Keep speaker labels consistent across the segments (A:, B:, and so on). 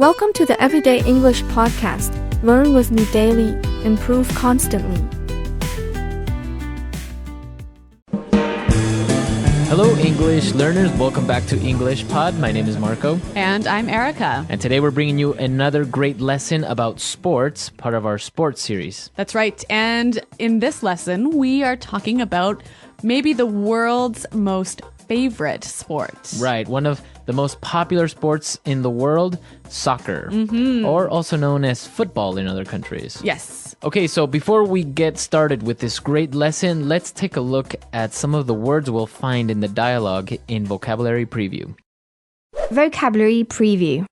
A: Welcome to the Everyday English Podcast. Learn with me daily, improve constantly.
B: Hello, English learners. Welcome back to English Pod. My name is Marco.
C: And I'm Erica.
B: And today we're bringing you another great lesson about sports, part of our sports series.
C: That's right. And in this lesson, we are talking about maybe the world's most favorite sport.
B: Right. One of the most popular sports in the world, soccer, or also known as football in other countries.
C: Yes.
B: Okay, so before we get started with this great lesson, let's take a look at some of the words we'll find in the dialogue in Vocabulary Preview.
A: Vocabulary Preview.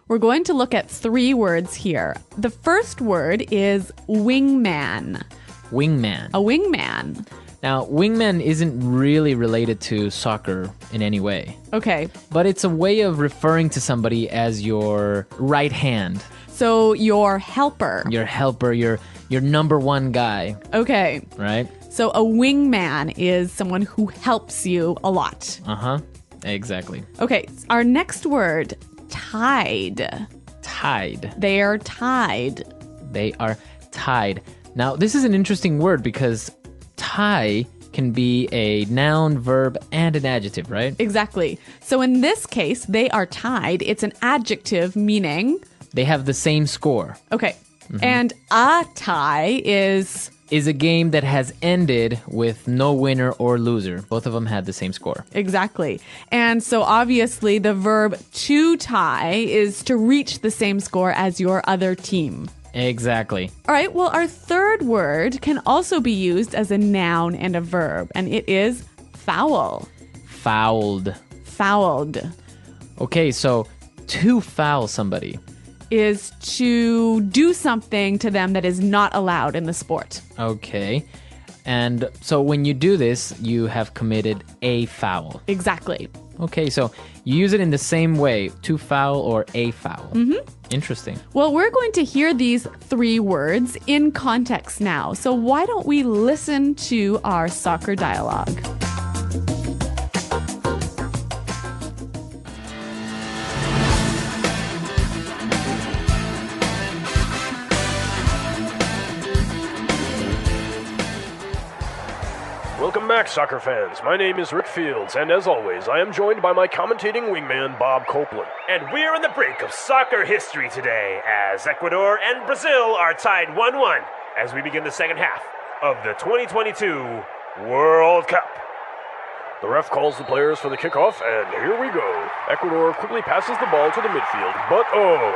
C: We're going to look at 3 words here. The first word is wingman.
B: Wingman.
C: A wingman.
B: Now, wingman isn't really related to soccer in any way.
C: Okay.
B: But it's a way of referring to somebody as your right hand.
C: So your helper.
B: Your helper, your number one guy.
C: Okay.
B: Right?
C: So a wingman is someone who helps you a lot.
B: Uh-huh. Exactly.
C: Okay. Our next word, tied.
B: Tied.
C: They are tied.
B: They are tied. Now, this is an interesting word because tie can be a noun, verb, and an adjective, right?
C: Exactly. So in this case, they are tied. It's an adjective meaning...
B: They have the same score.
C: Okay. And a tie is
B: a game that has ended with no winner or loser. Both of them had the same score.
C: exactly. And so obviously the verb to tie is to reach the same score as your other team.
B: Exactly.
C: All right. Well, our third word can also be used as a noun and a verb, and it is foul.
B: Fouled.
C: Fouled
B: Okay, so to foul somebody.
C: is to do something to them that is not allowed in the sport.
B: Okay. And so when you do this, you have committed a foul.
C: Exactly.
B: Okay, so you use it in the same way, to foul or a foul. Interesting.
C: Well, we're going to hear these 3 words in context now. So why don't we listen to our soccer dialogue?
D: Welcome back, soccer fans. My name is Rick Fields, and as always, I am joined by my commentating wingman, Bob Copeland.
E: And we're on the brink of soccer history today, as Ecuador and Brazil are tied 1-1 as we begin the second half of the 2022 World Cup.
D: The ref calls the players for the kickoff, and here we go. Ecuador quickly passes the ball to the midfield, but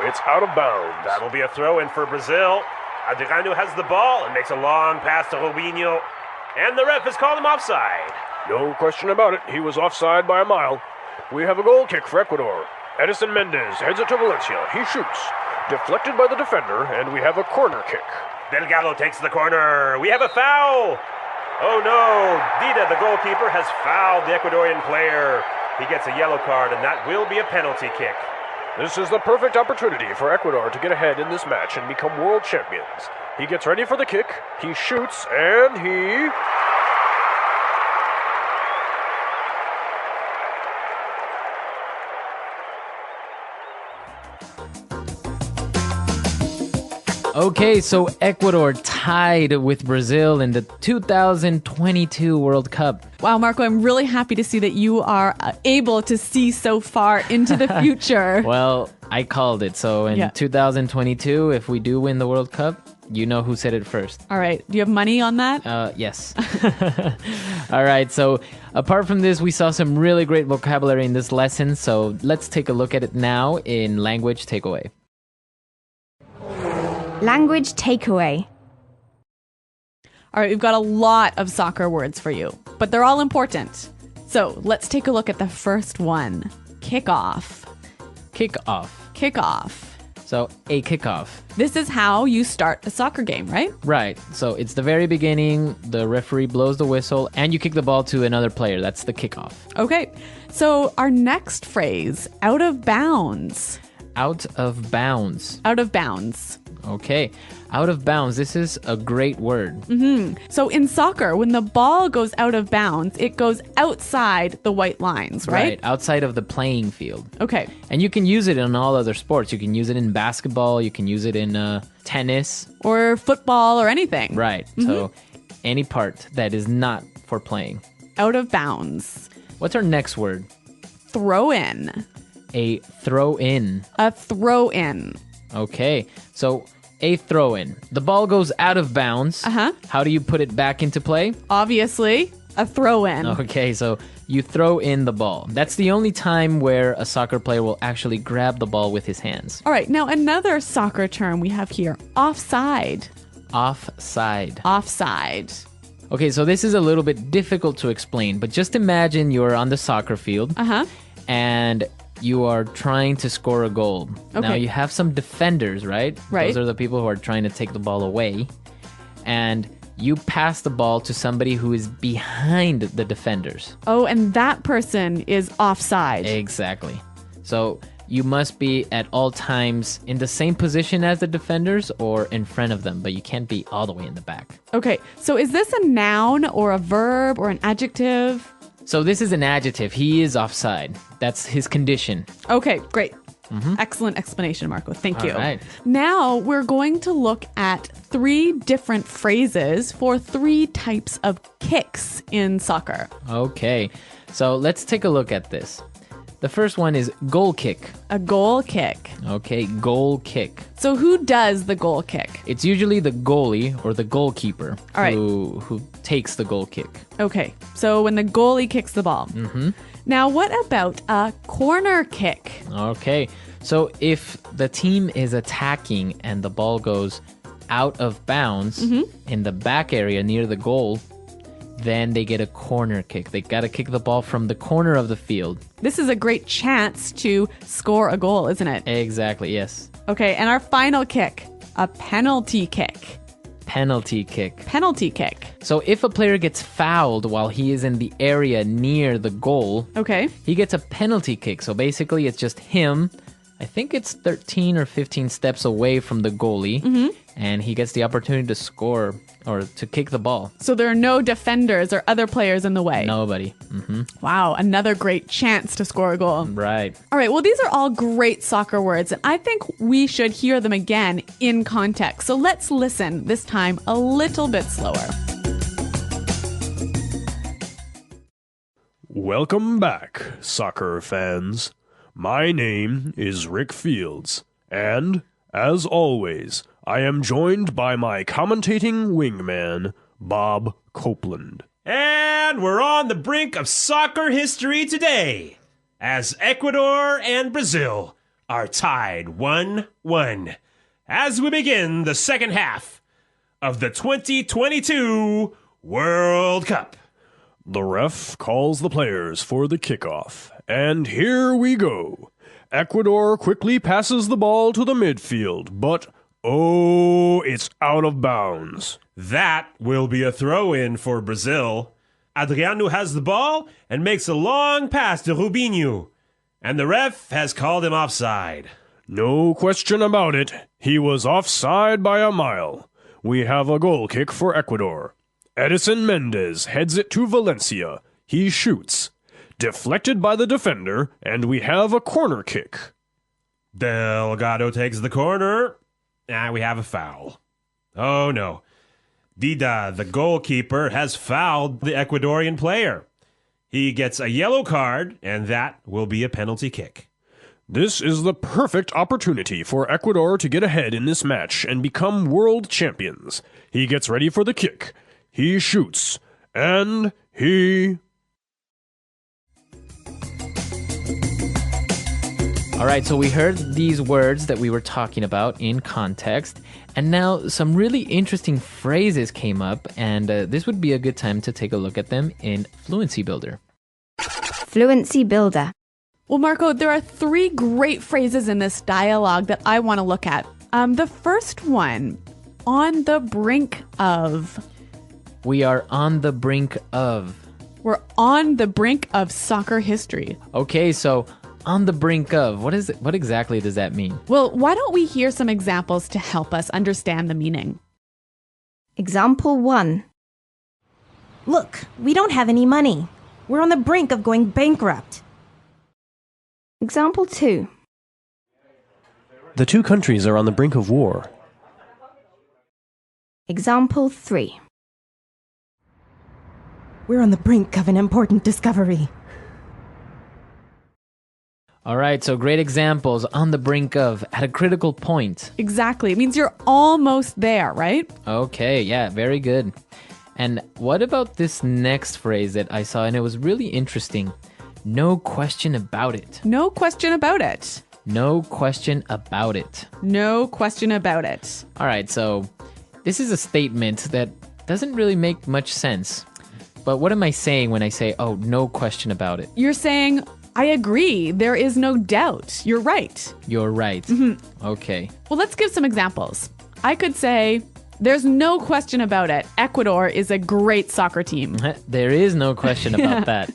D: it's out of bounds.
E: That'll be a throw-in for Brazil. Adriano has the ball and makes a long pass to Robinho. And the ref has called him offside.
D: No question about it, he was offside by a mile. We have a goal kick for Ecuador. Edison Mendez heads it to Valencia. He shoots. Deflected by the defender, and we have a corner kick.
E: Delgado takes the corner. We have a foul. Oh no, Dida, the goalkeeper, has fouled the Ecuadorian player. He gets a yellow card, and that will be a penalty kick.
D: This is the perfect opportunity for Ecuador to get ahead in this match and become world champions. He gets ready for the kick, he shoots, and he...
B: Okay, so Ecuador tied with Brazil in the 2022 World Cup.
C: Wow, Marco, I'm really happy to see that you are able to see so far into the future.
B: Well, I called it. So in 2022, if we do win the World Cup, you know who said it first.
C: All right. Do you have money on that?
B: Yes. All right. So apart from this, we saw some really great vocabulary in this lesson. So let's take a look at it now in Language Takeaway.
A: Language Takeaway.
C: All right. We've got a lot of soccer words for you, but they're all important. So let's take a look at the first one. Kickoff.
B: Kickoff.
C: Kickoff.
B: So a kickoff.
C: This is how you start a soccer game, right?
B: Right. So it's the very beginning. The referee blows the whistle and you kick the ball to another player. That's the kickoff.
C: Okay. So our next phrase, out of bounds.
B: Out of bounds.
C: Out of bounds.
B: Okay. Out of bounds. This is a great word.
C: So in soccer, when the ball goes out of bounds, it goes outside the white lines, right?
B: Outside of the playing field.
C: Okay.
B: And you can use it in all other sports. You can use it in basketball. You can use it in tennis.
C: Or football or anything.
B: Right. So any part that is not for playing.
C: Out of bounds.
B: What's our next word?
C: Throw in.
B: A throw in.
C: A throw in.
B: Okay. So a throw in. The ball goes out of bounds. How do you put it back into play?
C: Obviously, a throw in.
B: Okay, so you throw in the ball. That's the only time where a soccer player will actually grab the ball with his hands.
C: All right, now another soccer term we have here, offside.
B: Offside.
C: Offside.
B: Okay, so this is a little bit difficult to explain, but just imagine you're on the soccer field and you are trying to score a goal.
C: Okay.
B: Now you have some defenders, right?
C: Right.
B: Those are the people who are trying to take the ball away. And you pass the ball to somebody who is behind the defenders.
C: Oh, and that person is offside.
B: Exactly. So you must be at all times in the same position as the defenders or in front of them, but you can't be all the way in the back.
C: Okay, so is this a noun or a verb or an adjective?
B: So this is an adjective. He is offside. That's his condition.
C: Okay, great. Excellent explanation, Marco. Thank you.
B: All right.
C: Now we're going to look at 3 different phrases for 3 types of kicks in soccer.
B: Okay. So let's take a look at this. The first one is goal kick.
C: A goal kick.
B: Okay, goal kick.
C: So who does the goal kick?
B: It's usually the goalie or the goalkeeper
C: All right.
B: who takes the goal kick.
C: Okay, so when the goalie kicks the ball. Now, what about a corner kick?
B: Okay, so if the team is attacking and the ball goes out of bounds in the back area near the goal, then they get a corner kick. They got to kick the ball from the corner of the field.
C: This is a great chance to score a goal, isn't it?
B: Exactly, yes.
C: Okay, and our final kick, a penalty kick.
B: Penalty kick.
C: Penalty kick.
B: So if a player gets fouled while he is in the area near the goal,
C: Okay.
B: he gets a penalty kick. So basically it's just him. I think it's 13 or 15 steps away from the goalie. And he gets the opportunity to score or to kick the ball.
C: So there are no defenders or other players in the way.
B: Nobody.
C: Wow, another great chance to score a goal.
B: Right.
C: All right, well, these are all great soccer words, and I think we should hear them again in context. So let's listen, this time a little bit slower.
D: Welcome back, soccer fans. My name is Rick Fields, and, as always, I am joined by my commentating wingman, Bob Copeland.
E: And we're on the brink of soccer history today, as Ecuador and Brazil are tied 1-1 as we begin the second half of the 2022 World Cup.
D: The ref calls the players for the kickoff, and here we go. Ecuador quickly passes the ball to the midfield, but oh, it's out of bounds.
E: That will be a throw-in for Brazil. Adriano has the ball and makes a long pass to Rubinho, and the ref has called him offside.
D: No question about it. He was offside by a mile. We have a goal kick for Ecuador. Edison Mendez heads it to Valencia. He shoots. Deflected by the defender, and we have a corner kick.
E: Delgado takes the corner, and we have a foul. Oh no. Dida, the goalkeeper, has fouled the Ecuadorian player. He gets a yellow card, and that will be a penalty kick.
D: This is the perfect opportunity for Ecuador to get ahead in this match and become world champions. He gets ready for the kick. He shoots. And he...
B: All right, so we heard these words that we were talking about in context, and now some really interesting phrases came up, and this would be a good time to take a look at them in Fluency Builder.
A: Fluency Builder.
C: Well, Marco, there are 3 great phrases in this dialogue that I want to look at. The first one, on the brink of.
B: We are on the brink of.
C: We're on the brink of soccer history.
B: Okay, so on the brink of. What exactly does that mean?
C: Well, why don't we hear some examples to help us understand the meaning?
F: Example 1.
G: Look, we don't have any money. We're on the brink of going bankrupt.
F: Example 2.
D: The two countries are on the brink of war.
F: Example 3.
G: We're on the brink of an important discovery.
B: All right, so great examples. On the brink of, at a critical point.
C: Exactly. It means you're almost there, right?
B: Okay, yeah, very good. And what about this next phrase that I saw, and it was really interesting. No question about it.
C: No question about it.
B: No question about it.
C: No question about it.
B: All right, so this is a statement that doesn't really make much sense. But what am I saying when I say, oh, no question about it?
C: You're saying, I agree. There is no doubt. You're right.
B: You're right.
C: Mm-hmm.
B: Okay.
C: Well, let's give some examples. I could say, there's no question about it. Ecuador is a great soccer team.
B: There is no question about that.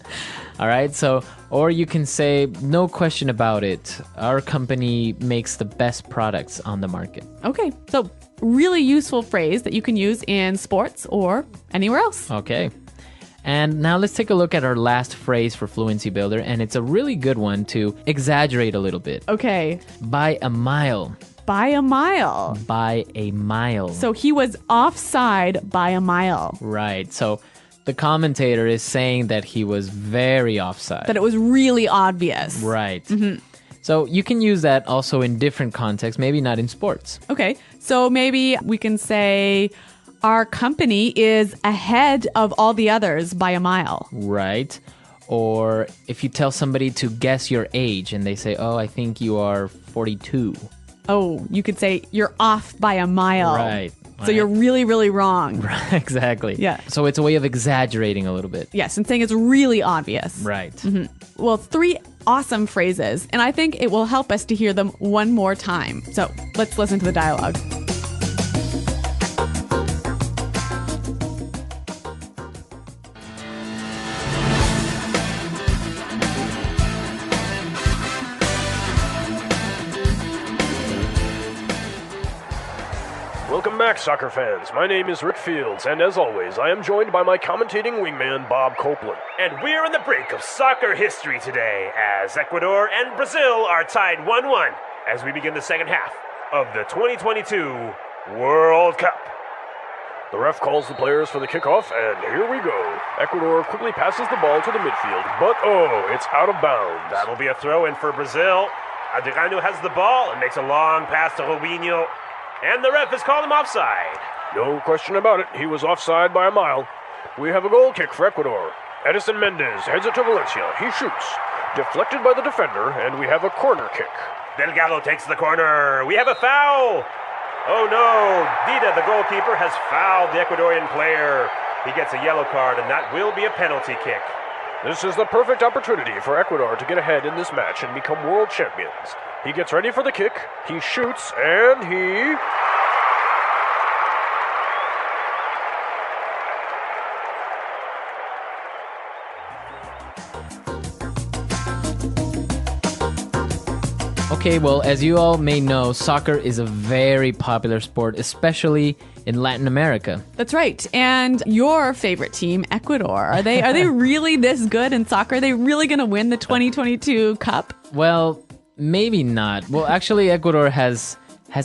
B: All right, so, or you can say, no question about it. Our company makes the best products on the market.
C: Okay, so really useful phrase that you can use in sports or anywhere else.
B: Okay. And now let's take a look at our last phrase for Fluency Builder, and it's a really good one to exaggerate a little bit.
C: Okay.
B: By a mile.
C: By a mile.
B: By a mile.
C: So he was offside by a mile.
B: Right. So the commentator is saying that he was very offside.
C: That it was really obvious.
B: Right. Mm-hmm. So you can use that also in different contexts, maybe not in sports.
C: Okay. So maybe we can say our company is ahead of all the others by a mile.
B: Right. Or if you tell somebody to guess your age and they say, oh, I think you are 42.
C: Oh, you could say you're off by a mile.
B: Right.
C: So you're really, really wrong.
B: Right, exactly.
C: Yeah.
B: So it's a way of exaggerating a little bit.
C: Yes, and saying it's really obvious.
B: Right.
C: Mm-hmm. Well, 3 awesome phrases, and I think it will help us to hear them one more time. So let's listen to the dialogue.
D: Welcome back, soccer fans. My name is Rick Fields, and as always, I am joined by my commentating wingman, Bob Copeland.
E: And we're on the brink of soccer history today as Ecuador and Brazil are tied 1-1 as we begin the second half of the 2022 World Cup.
D: The ref calls the players for the kickoff, and here we go. Ecuador quickly passes the ball to the midfield, but it's out of bounds.
E: That'll be a throw-in for Brazil. Adriano has the ball and makes a long pass to Robinho. And the ref has called him offside.
D: No question about it. He was offside by a mile. We have a goal kick for Ecuador. Edison Mendez heads it to Valencia. He shoots. Deflected by the defender, and we have a corner kick.
E: Delgado takes the corner. We have a foul. Oh no, Dida, the goalkeeper, has fouled the Ecuadorian player. He gets a yellow card, and that will be a penalty kick.
D: This is the perfect opportunity for Ecuador to get ahead in this match and become world champions. He gets ready for the kick, he shoots, and he...
B: Okay, well, as you all may know, soccer is a very popular sport, especially in Latin America.
C: That's right. And your favorite team, Ecuador, are they really this good in soccer? Are they really going to win the 2022 Cup?
B: Well, maybe not. Well, actually, Ecuador has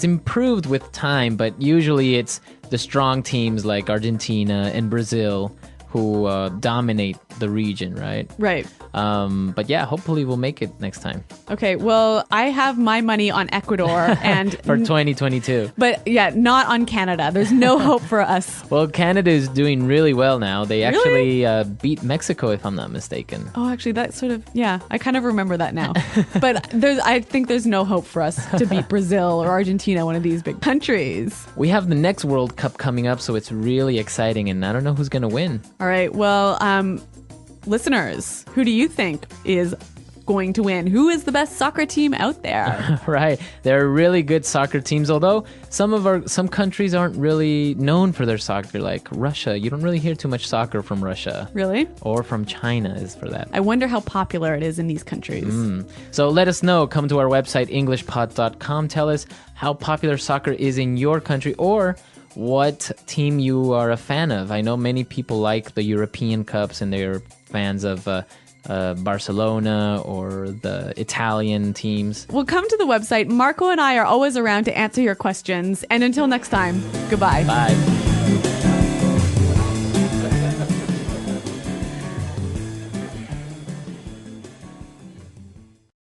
B: improved with time, but usually it's the strong teams like Argentina and Brazil who dominate the region, right?
C: Right.
B: But yeah, hopefully we'll make it next time.
C: Okay, well, I have my money on Ecuador and
B: For 2022.
C: But yeah, not on Canada. There's no hope for us.
B: Well, Canada is doing really well now. They actually beat Mexico, if I'm not mistaken.
C: Oh, actually, that sort of, yeah, I kind of remember that now. But I think there's no hope for us to beat Brazil or Argentina, one of these big countries.
B: We have the next World Cup coming up, so it's really exciting, and I don't know who's going to win.
C: All right, well, listeners, who do you think is going to win? Who is the best soccer team out there?
B: Right. There are really good soccer teams, although some countries aren't really known for their soccer, like Russia. You don't really hear too much soccer from Russia.
C: Really?
B: Or from China is for that.
C: I wonder how popular it is in these countries.
B: So let us know. Come to our website, englishpod.com. Tell us how popular soccer is in your country, or what team you are a fan of. I know many people like the European Cups and they're fans of Barcelona or the Italian teams.
C: Well, come to the website. Marco and I are always around to answer your questions. And until next time, goodbye.
B: Bye.